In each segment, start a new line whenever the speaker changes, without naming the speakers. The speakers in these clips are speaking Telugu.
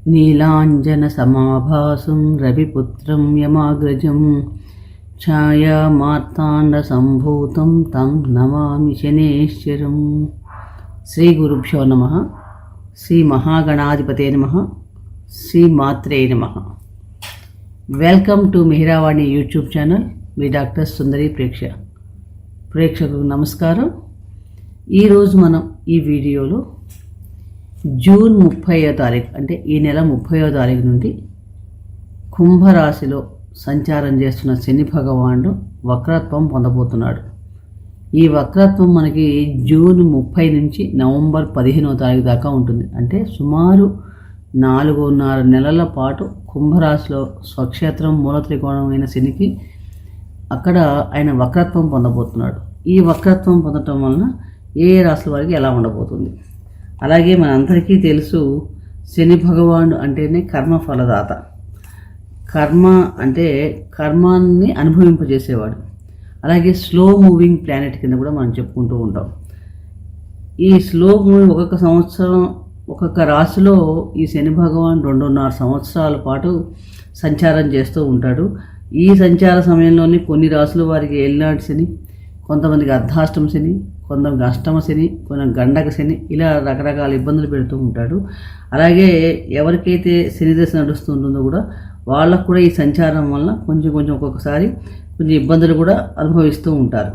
నీలాంజనసమాభాసం రవిపుత్రం యమాగ్రజం ఛాయామార్తాండసంభూతం తం నమామి శనేశ్వరం. శ్రీ గురుభ్యో నమః. శ్రీ మహాగణాధిపతే నమః. శ్రీ మాత్రే నమః. Welcome to Mihiravani YouTube channel. మీ డాక్టర్ సుందరి ప్రేక్షకులకు నమస్కారం. ఈరోజు మనం ఈ వీడియోలో జూన్ 30వ తారీఖు అంటే ఈ నెల 30వ తారీఖు నుండి కుంభరాశిలో సంచారం చేస్తున్న శని భగవానుడు వక్రత్వం పొందబోతున్నాడు. ఈ వక్రత్వం మనకి జూన్ 30 నుంచి నవంబర్ 15వ తారీఖు దాకా ఉంటుంది. అంటే సుమారు 4.5 నెలల పాటు కుంభరాశిలో స్వక్షేత్రం మూల త్రికోణమైన శనికి అక్కడ ఆయన వక్రత్వం పొందబోతున్నాడు. ఈ వక్రత్వం పొందటం వలన ఏ రాశుల వారికి ఎలా ఉండబోతుంది? అలాగే మనందరికీ తెలుసు, శని భగవానుడు అంటేనే కర్మ ఫలదాత. కర్మ అంటే కర్మాన్ని అనుభవింపజేసేవాడు. అలాగే స్లో మూవింగ్ ప్లానెట్ కింద కూడా మనం చెప్పుకుంటూ ఉంటాం. ఈ స్లో మూవింగ్ ఒక్కొక్క సంవత్సరం ఒక్కొక్క రాశిలో ఈ శని భగవాన్ 2.5 సంవత్సరాల పాటు సంచారం చేస్తూ ఉంటాడు. ఈ సంచార సమయంలోనే కొన్ని రాశుల వారికి ఏలినాటి శని, కొంతమందికి అర్ధాష్టమ శని, కొంతమందికి అష్టమ శని, కొంత గండక శని, ఇలా రకరకాల ఇబ్బందులు పెడుతూ ఉంటాడు. అలాగే ఎవరికైతే శని దశ నడుస్తుంటుందో కూడా వాళ్ళకు కూడా ఈ సంచారం వల్ల కొంచెం ఒక్కొక్కసారి కొంచెం ఇబ్బందులు కూడా అనుభవిస్తూ ఉంటారు.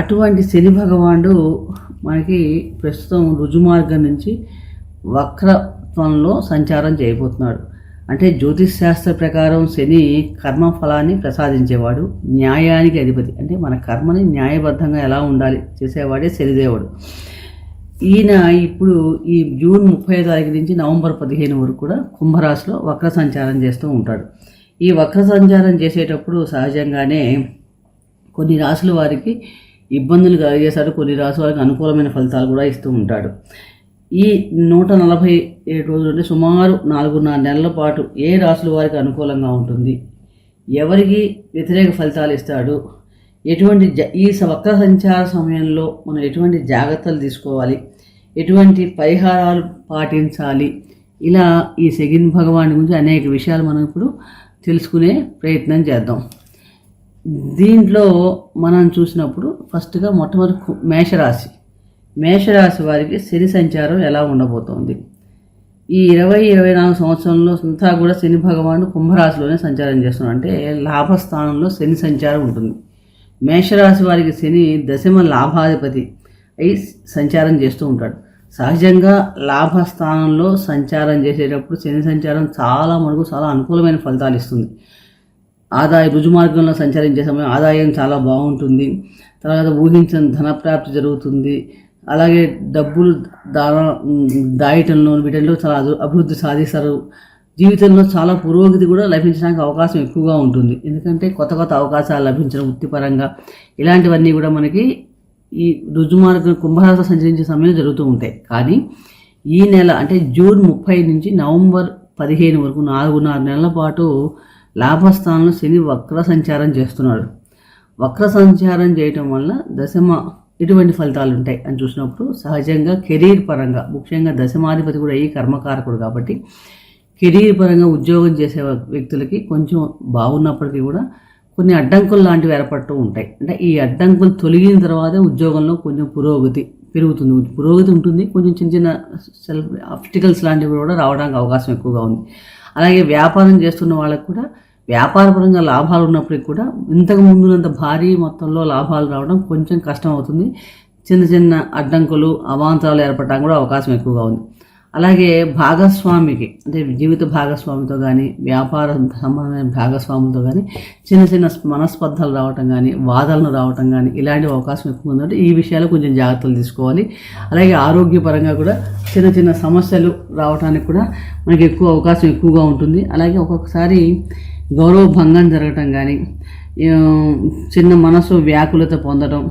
అటువంటి శని భగవానుడు మనకి ప్రస్తుతం రుజుమార్గం నుంచి వక్రత్వంలో సంచారం చేయబోతున్నాడు. అంటే జ్యోతిష్ శాస్త్ర ప్రకారం శని కర్మ ఫలాన్ని ప్రసాదించేవాడు, న్యాయానికి అధిపతి. అంటే మన కర్మని న్యాయబద్ధంగా ఎలా ఉండాలి చేసేవాడే శనిదేవుడు. ఈయన ఇప్పుడు ఈ జూన్ 30వ తారీఖు నుంచి నవంబర్ 15 వరకు కూడా కుంభరాశిలో వక్ర సంచారం చేస్తూ ఉంటాడు. ఈ వక్ర సంచారం చేసేటప్పుడు సహజంగానే కొన్ని రాశుల వారికి ఇబ్బందులు కలిగేశాడు, కొన్ని రాశుల వారికి అనుకూలమైన ఫలితాలు కూడా ఇస్తూ ఉంటాడు. ఈ 147 రోజులు అంటే సుమారు 4.5 నెలల పాటు ఏ రాశుల వారికి అనుకూలంగా ఉంటుంది, ఎవరికి వ్యతిరేక ఫలితాలు ఇస్తాడు, ఎటువంటి ఈ వక్ర సంచార సమయంలో మనం ఎటువంటి జాగ్రత్తలు తీసుకోవాలి, ఎటువంటి పరిహారాలు పాటించాలి, ఇలా ఈ శని భగవాన్ గురించి అనేక విషయాలు మనం ఇప్పుడు తెలుసుకునే ప్రయత్నం చేద్దాం. దీంట్లో మనం చూసినప్పుడు ఫస్ట్గా మొట్టమొదటి మేషరాశి వారికి శని సంచారం ఎలా ఉండబోతోంది? ఈ 20-24 సంవత్సరంలో అంతా కూడా శని భగవానుడు కుంభరాశిలోనే సంచారం చేస్తున్నాడు. అంటే లాభస్థానంలో శని సంచారం ఉంటుంది. మేషరాశి వారికి శని దశమ లాభాధిపతి అయి సంచారం చేస్తూ ఉంటాడు. సహజంగా లాభస్థానంలో సంచారం చేసేటప్పుడు శని సంచారం చాలా అనుకూలమైన ఫలితాలు ఇస్తుంది. రుజుమార్గంలో సంచరించే సమయం ఆదాయం చాలా బాగుంటుంది. తర్వాత ఊహించిన ధనప్రాప్తి జరుగుతుంది. అలాగే డబ్బులు దాయటంలో వీటిల్లో చాలా అభివృద్ధి సాధిస్తారు. జీవితంలో చాలా పురోగతి కూడా లభించడానికి అవకాశం ఎక్కువగా ఉంటుంది. ఎందుకంటే కొత్త అవకాశాలు లభించడం వృత్తిపరంగా ఇలాంటివన్నీ కూడా మనకి ఈ రుజుమార్గం కుంభరాశిలో సంచరించే సమయంలో జరుగుతూ ఉంటాయి. కానీ ఈ నెల అంటే జూన్ 30 నుంచి నవంబర్ 15 వరకు 4.5 నెలల పాటు లాభస్థానంలో శని వక్ర సంచారం చేస్తున్నాడు. వక్ర సంచారం చేయటం వల్ల దశమ ఎటువంటి ఫలితాలు ఉంటాయి అని చూసినప్పుడు సహజంగా కెరీర్ పరంగా, ముఖ్యంగా దశమాధిపతి కూడా ఈ కర్మకారకుడు కాబట్టి కెరీర్ పరంగా ఉద్యోగం చేసే వ్యక్తులకి కొంచెం బాగున్నప్పటికీ కూడా కొన్ని అడ్డంకులు లాంటివి ఏర్పడుతూ ఉంటాయి. అంటే ఈ అడ్డంకులు తొలగిన తర్వాత ఉద్యోగంలో కొంచెం పురోగతి ఉంటుంది. కొంచెం చిన్న సెల్ఫ్ ఆబ్స్టికల్స్ లాంటివి కూడా రావడానికి అవకాశం ఎక్కువగా ఉంది. అలాగే వ్యాపారం చేస్తున్న వాళ్ళకు కూడా వ్యాపారపరంగా లాభాలు ఉన్నప్పటికీ కూడా ఇంతకు ముందునంత భారీ మొత్తంలో లాభాలు రావడం కొంచెం కష్టం అవుతుంది. చిన్న అడ్డంకులు అవాంతరాలు ఏర్పడడానికి కూడా అవకాశం ఎక్కువగా ఉంది. అలాగే భాగస్వామికి అంటే జీవిత భాగస్వామితో కానీ వ్యాపార సంబంధమైన భాగస్వాములతో కానీ చిన్న మనస్పర్ధలు రావటం కానీ వాదనలు రావటం కానీ ఇలాంటి అవకాశం ఎక్కువ ఉందంటే ఈ విషయాలు కొంచెం జాగ్రత్తలు తీసుకోవాలి. అలాగే ఆరోగ్యపరంగా కూడా చిన్న సమస్యలు రావడానికి కూడా మనకి అవకాశం ఎక్కువగా ఉంటుంది. అలాగే ఒక్కొక్కసారి గౌరవ భంగం జరగటం కానీ, చిన్న మనసు వ్యాకులత పొందడం,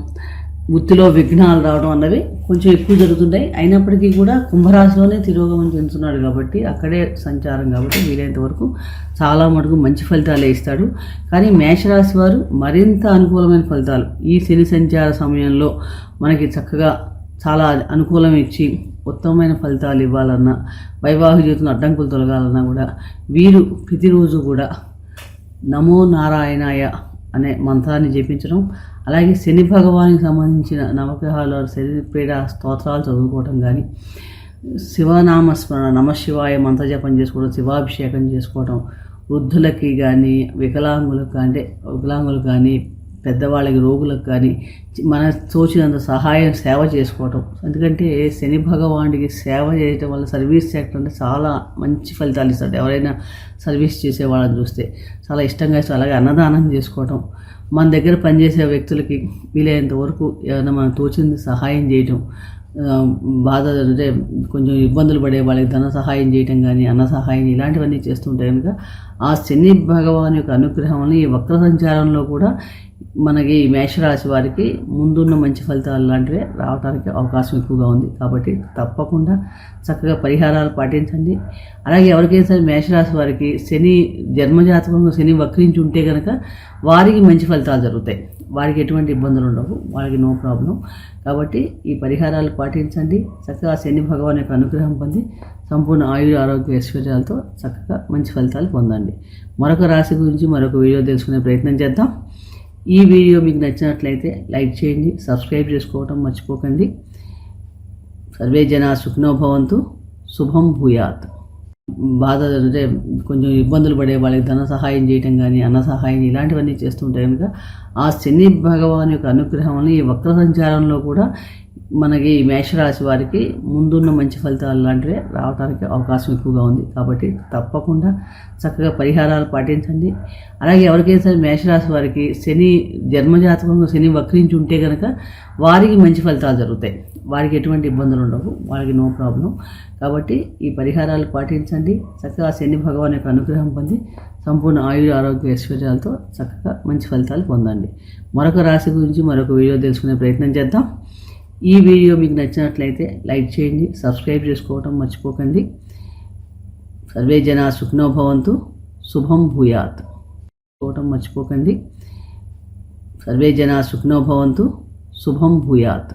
వృత్తిలో విఘ్నాలు రావడం అన్నవి కొంచెం ఎక్కువ జరుగుతుంటాయి. అయినప్పటికీ కూడా కుంభరాశిలోనే తిరోగమనం చెందుతున్నాడు కాబట్టి అక్కడే సంచారం కాబట్టి వీలైనంత వరకు చాలా మటుకు మంచి ఫలితాలే ఇస్తాడు. కానీ మేషరాశి వారు మరింత అనుకూలమైన ఫలితాలు ఈ శని సంచార సమయంలో మనకి చక్కగా చాలా అనుకూలం ఇచ్చి ఉత్తమమైన ఫలితాలు ఇవ్వాలన్నా, వైవాహిక జీవితంలో అడ్డంకులు తొలగాలన్నా కూడా వీరు ప్రతిరోజు కూడా నమో నారాయణాయ అనే మంత్రాన్ని జపించడం, అలాగే శని భగవానికి సంబంధించిన నవగ్రహాల శనిపీడ స్తోత్రాలు చదువుకోవటం కానీ, శివనామస్మరణ నమశివాయ మంత్రజపం చేసుకోవడం, శివాభిషేకం చేసుకోవడం, వృద్ధులకి కానీ వికలాంగులకు కానీ పెద్దవాళ్ళకి రోగులకు కానీ మన తోచినంత సహాయం సేవ చేసుకోవటం. ఎందుకంటే శని భగవానుడికి సేవ చేయటం వల్ల సర్వీస్ సెక్టర్ అంటే చాలా మంచి ఫలితాలు ఇస్తాడు. ఎవరైనా సర్వీస్ చేసే వాళ్ళని చూస్తే చాలా ఇష్టంగా ఇస్తారు. అలాగే అన్నదానం చేసుకోవటం, మన దగ్గర పనిచేసే వ్యక్తులకి వీలైనంత వరకు ఏదైనా మనం తోచింది సహాయం చేయటం, బాధ అంటే కొంచెం ఇబ్బందులు పడే వాళ్ళకి ధన సహాయం చేయటం కానీ, అన్న సహాయం ఇలాంటివన్నీ చేస్తుంటే కనుక ఆ శని భగవాన్ యొక్క అనుగ్రహం వల్ల ఈ వక్ర సంచారంలో కూడా మనకి మేషరాశి వారికి ముందున్న మంచి ఫలితాలు లాంటివే రావడానికి అవకాశం ఎక్కువగా ఉంది. కాబట్టి తప్పకుండా చక్కగా పరిహారాలు పాటించండి. అలాగే ఎవరికైనా సరే మేషరాశి వారికి శని జన్మజాతకంలో శని వక్రించి ఉంటే కనుక వారికి మంచి ఫలితాలు జరుగుతాయి. వారికి ఎటువంటి ఇబ్బందులు ఉండవు, వారికి నో ప్రాబ్లం. కాబట్టి ఈ పరిహారాలు పాటించండి. చక్కగా శని భగవాన్ యొక్క అనుగ్రహం పొంది సంపూర్ణ ఆయుర ఆరోగ్య ఐశ్వర్యాలతో చక్కగా మంచి ఫలితాలు పొందండి. మరొక రాశి గురించి మరొక వీడియో తెలుసుకునే ప్రయత్నం చేద్దాం. ఈ వీడియో మీకు నచ్చినట్లయితే లైక్ చేయండి, సబ్స్క్రైబ్ చేసుకోవటం మర్చిపోకండి. సర్వే జనా సుఖినో భవంతు, శుభం భూయాత్. బాధ అంటే కొంచెం ఇబ్బందులు పడే వాళ్ళకి ధన సహాయం చేయటం కానీ, అన్న సహాయం ఇలాంటివన్నీ చేస్తుంటే కనుక ఆ శని భగవాన్ యొక్క అనుగ్రహం వల్ల ఈ వక్ర సంచారంలో కూడా మనకి మేషరాశి వారికి ముందున్న మంచి ఫలితాలు లాంటివే రావడానికి అవకాశం ఎక్కువగా ఉంది. కాబట్టి తప్పకుండా చక్కగా పరిహారాలు పాటించండి. అలాగే ఎవరికైనా సరే మేషరాశి వారికి శని జన్మజాతకంలో శని వక్రించి ఉంటే కనుక వారికి మంచి ఫలితాలు జరుగుతాయి. వారికి ఎటువంటి ఇబ్బందులు ఉండవు, వారికి నో ప్రాబ్లం. కాబట్టి ఈ పరిహారాలు పాటించండి. చక్కగా శని భగవాన్ యొక్క అనుగ్రహం పొంది సంపూర్ణ ఆయుర ఆరోగ్య ఐశ్వర్యాలతో చక్కగా మంచి ఫలితాలు పొందండి. మరొక రాశి గురించి మరొక వీడియో తెలుసుకునే ప్రయత్నం చేద్దాం. ఈ వీడియో మీకు నచ్చినట్లయితే లైక్ చేయండి, సబ్స్క్రైబ్ చేసుకోవటం మర్చిపోకండి. సర్వే జనా సుఖినో భవంతు, శుభం భూయాత్. చేసుకోవటం మర్చిపోకండి. సర్వే జనా సుఖినో భవంతు, శుభం భూయాత్.